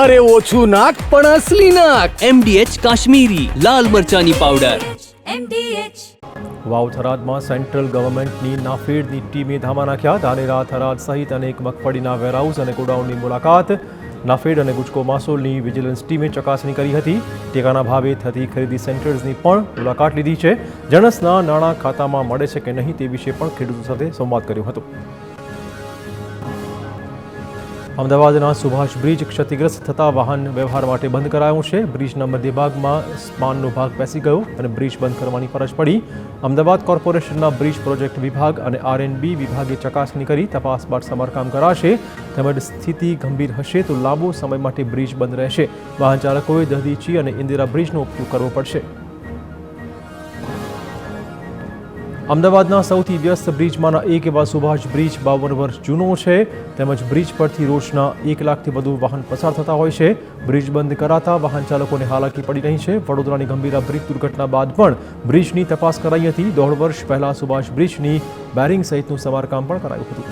અરે ઓછું નાક પણ અસલી નાક. MDH કાશ્મીરી લાલ મરચાની પાવડર. વાવ થરાદમાં સેન્ટ્રલ ગવર્મેન્ટની નાફેડની ટીમે ધામા નાખ્યા. ધાનેરા, થરાદ સહિત અનેક મગફળીના વેરહાઉસ અને ગોડાઉનની મુલાકાત. નાફેડ અને ગુજકો માસોલની વિજિલન્સ ટીમે ચકાસણી કરી હતી. ટેકાના ભાવે થતી ખરીદી સેન્ટર્સની પણ મુલાકાત લીધી છે. જણસના નાણાં ખાતામાં મળે છે કે નહીં તે વિશે પણ ખેડૂતો સાથે સંવાદ કર્યો હતો. અમદાવાદના સુભાષ બ્રિજ ક્ષતિગ્રસ્ત થતા વાહન વ્યવહાર માટે બંધ કરાયો છે. બ્રિજના મધ્ય ભાગમાં સ્પાનનો ભાગ બેસી ગયો અને બ્રિજ બંધ કરવાની ફરજ પડી. અમદાવાદ કોર્પોરેશનના બ્રિજ પ્રોજેક્ટ વિભાગ અને R&B વિભાગે ચકાસણી કરી તપાસ બાદ સમારકામ કરાશે. તેમજ સ્થિતિ ગંભીર હશે તો લાંબો સમય માટે બ્રિજ બંધ રહેશે. વાહન ચાલકોએ દહદીચી અને ઇન્દિરા બ્રિજનો ઉપયોગ કરવો પડશે. અમદાવાદના સૌથી વ્યસ્ત બ્રિજમાંના એક એવા સુભાષ બ્રિજ 52 વર્ષ જૂનો છે. તેમજ બ્રિજ પરથી રોજના 1 લાખથી વધુ વાહન પસાર થતા હોય છે. બ્રિજ બંધ કરાતા વાહન ચાલકોને હાલાકી પડી રહી છે. વડોદરાની ગંભીરા બ્રિજ દુર્ઘટના બાદ પણ બ્રિજની તપાસ કરાઈ હતી. 1.5 વર્ષ પહેલા સુભાષ બ્રિજની બેરિંગ સહિતનું સમારકામ પણ કરાયું હતું.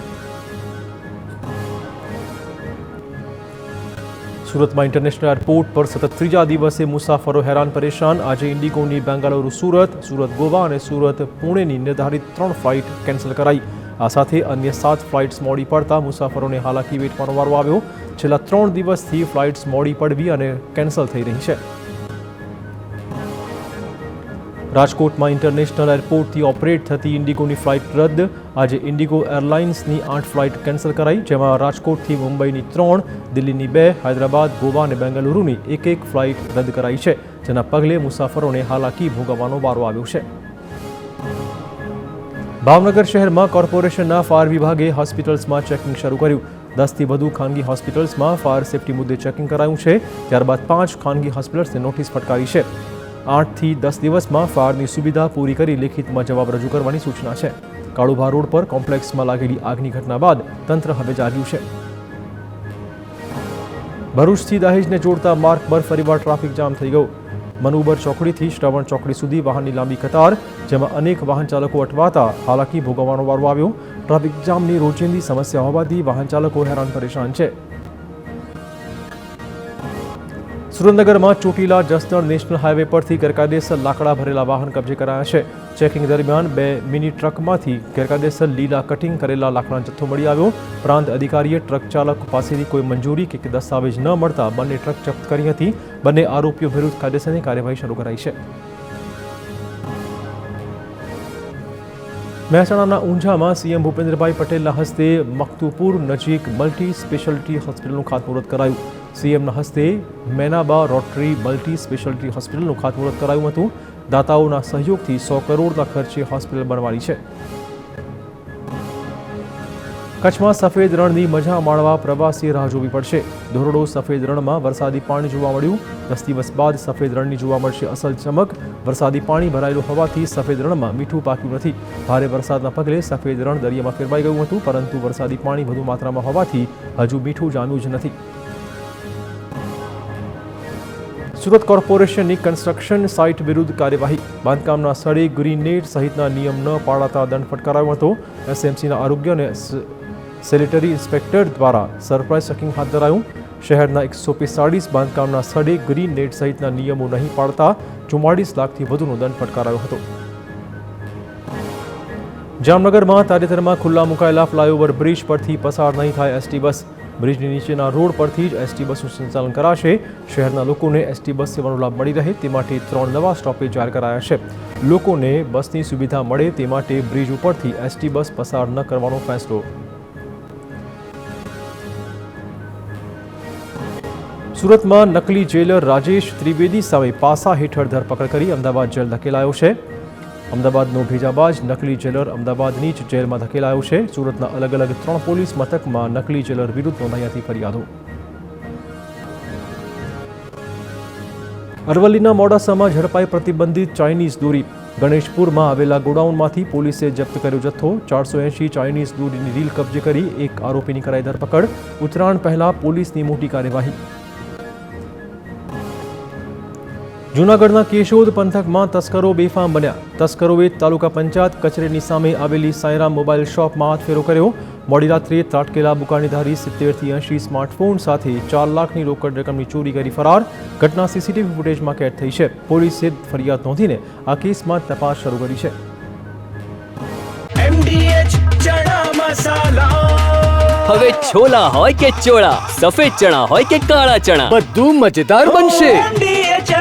સુરતમાં ઇન્ટરનેશનલ એરપોર્ટ પર સતત ત્રીજા દિવસે મુસાફરો હેરાન પરેશાન. આજે ઇન્ડિગોની બેંગાલુરુ સુરત, સુરત ગોવા અને સુરત પુણેની નિર્ધારિત 3 ફ્લાઇટ કેન્સલ કરાઈ. આ સાથે અન્ય 7 ફ્લાઇટ્સ મોડી પડતા મુસાફરોને હાલાકી વેઠવાનો વારો આવ્યો. છેલ્લા 3 દિવસથી ફ્લાઇટ્સ મોડી પડવી અને કેન્સલ થઈ રહી છે. રાજકોટમાં ઇન્ટરનેશનલ એરપોર્ટથી ઓપરેટ થતી ઇન્ડિગોની ફ્લાઇટ રદ. આજે ઇન્ડિગો એરલાઇન્સની 8 ફ્લાઇટ કેન્સલ કરાઈ, જેમાં રાજકોટથી મુંબઈની 3, દિલ્હીની 2, હૈદરાબાદ, ગોવા અને બેંગલુરુની 1 ફ્લાઇટ રદ કરાઈ છે. જેના પગલે મુસાફરોને હાલાકી ભોગવવાનો વારો આવ્યો છે. ભાવનગર શહેરમાં કોર્પોરેશનના ફાયર વિભાગે હોસ્પિટલ્સમાં ચેકિંગ શરૂ કર્યું. 10થી વધુ ખાનગી હોસ્પિટલ્સમાં ફાયર સેફટી મુદ્દે ચેકિંગ કરાયું છે. ત્યારબાદ 5 ખાનગી હોસ્પિટલ્સને નોટિસ ફટકારી છે. 8 થી 10 દિવસમાં ફાયરની સુવિધા પૂરી કરી લેખિતમાં જવાબ રજૂ કરવાની સૂચના છે. કાળુભા રોડ પર કોમ્પ્લેક્સમાં લાગેલી આગની ઘટના બાદ તંત્ર હવે જાગ્યું છે. ભરૂચથી દહેજને જોડતા માર્ગ પર ફરીવાર ટ્રાફિક જામ થઈ ગયો. મનુબર ચોકડીથી શ્રવણ ચોકડી સુધી વાહનની લાંબી કતાર, જેમાં અનેક વાહન ચાલકો અટવાતા હાલાકી ભોગવવાનો વારો આવ્યો. ટ્રાફિક જામની રોજિંદી સમસ્યા હોવાથી વાહન ચાલકો હેરાન પરેશાન છે. સુરેન્દ્રનગરમાં ચોટીલા જસદણ નેશનલ હાઈવે પરથી ગેરકાયદેસર લાકડા ભરેલા વાહન કબજે કરાયા છે. ચેકિંગ દરમિયાન 2 મિની ટ્રકમાંથી ગેરકાયદેસર લીલા કટિંગ કરેલા લાકડાનો જથ્થો મળી આવ્યો. પ્રાંત અધિકારીએ ટ્રક ચાલક પાસેથી કોઈ મંજૂરી કે દસ્તાવેજ ન મળતા બંને ટ્રક જપ્ત કરી હતી. બંને આરોપીઓ વિરુદ્ધ કાયદેસરની કાર્યવાહી શરૂ કરાઈ છે. મહેસાણાના ઊંઝામાં સીએમ ભૂપેન્દ્રભાઈ પટેલના હસ્તે મખતુપુર નજીક મલ્ટી સ્પેશિયાલિટી હોસ્પિટલનું ખાતમુહૂર્ત કરાયું. સીએમના હસ્તે મેનાબા રોટરી મલ્ટી સ્પેશિયાલિટી હોસ્પિટલનું ખાતમુહૂર્ત કરાયું હતું. દાતાઓના સહયોગથી 100 કરોડના ખર્ચે હોસ્પિટલ બનવાની છે. કચ્છમાં સફેદ રણની મજા માણવા પ્રવાસીએ રાહ જોવી પડશે. ધોરડો સફેદ રણમાં વરસાદી પાણી જોવા મળ્યું. 10 દિવસ બાદ સફેદ રણની જોવા મળશે અસલ ચમક. વરસાદી પાણી ભરાયેલું હોવાથી સફેદ રણમાં મીઠું પાક્યું નથી. ભારે વરસાદના પગલે સફેદ રણ દરિયામાં ફેરવાઈ ગયું હતું, પરંતુ વરસાદી પાણી વધુ માત્રામાં હોવાથી હજુ મીઠું જામ્યું જ નથી. સુરત કોર્પોરેશનની કન્સ્ટ્રક્શન સાઇટ વિરુદ્ધ કાર્યવાહી. બાંધકામના સ્થળે ગ્રીન નેટ સહિતના નિયમ ન પાળતા દંડ ફટકારાયો હતો. SMCના આરોગ્ય અને સેનિટરી ઇન્સ્પેક્ટર દ્વારા સરપ્રાઇઝ ચેકિંગ હાથ ધરાયું. શહેરના 145 બાંધકામના સ્થળે ગ્રીન નેટ સહિતના નિયમો નહીં પાળતા 44 લાખથી વધુનો દંડ ફટકારાયો હતો. જામનગરમાં તાજેતરમાં ખુલ્લા મુકાયેલા ફ્લાયઓવર બ્રિજ પરથી પસાર નહીં થાય ST બસ. બ્રિજની નીચેના રોડ પરથી જ ST બસનું સંચાલન કરાશે. શહેરના લોકોને ST બસ સેવાનો લાભ મળી રહે તે માટે 3 નવા સ્ટોપેજ જાહેર કરાયા છે. લોકોને બસની સુવિધા મળે તે માટે બ્રિજ ઉપરથી ST બસ પસાર ન કરવાનો ફેસલો. સુરતમાં નકલી જેલર રાજેશ ત્રિવેદી સામે પાસા હેઠળ ધરપકડ કરી અમદાવાદ જેલ ધકેલાયો છે. અમદાવાદનો ભેજાબાજ નકલી જેલર અમદાવાદની જ જેલમાં ધકેલાયો છે. સુરતના અલગ અલગ 3 પોલીસ મથકમાં નકલી જેલર વિરુદ્ધ નોંધાઈ હતી ફરિયાદો. અરવલ્લીના મોડાસામાં ઝડપાઈ પ્રતિબંધિત ચાઇનીઝ દોરી. ગણેશપુરમાં આવેલા ગોડાઉનમાંથી પોલીસે જપ્ત કર્યો જથ્થો. 480 ચાઇનીઝ દોરીની રીલ કબજે કરી એક આરોપીની કરાઈ ધરપકડ. ઉત્તરાયણ પહેલા પોલીસની મોટી કાર્યવાહી. જૂનાગઢના કેશોદ પંથકમાં તસ્કરો બેફામ બન્યા. તસ્કરોએ તાલુકા પંચાયત કચેરીની સામે આવેલી સાંઈરામ મોબાઈલ શોપમાં હાથફેરો કર્યો. મોડી રાત્રે ત્રાટકેલા બુકાનીધારી 70 થી 80 સ્માર્ટફોન સાથે 4 લાખની રોકડ રકમની ચોરી કરી ફરાર. ઘટના સીસીટીવી ફૂટેજમાં કેદ થઈ છે. પોલીસે ફરિયાદ નોંધીને આ કેસમાં તપાસ શરૂ કરી છે. MDH ચણા મસાલા હવે છોલા હોય કે ચોળા, સફેદ ચણા હોય કે કાળા ચણા, બધું મજેદાર બનશે. MDH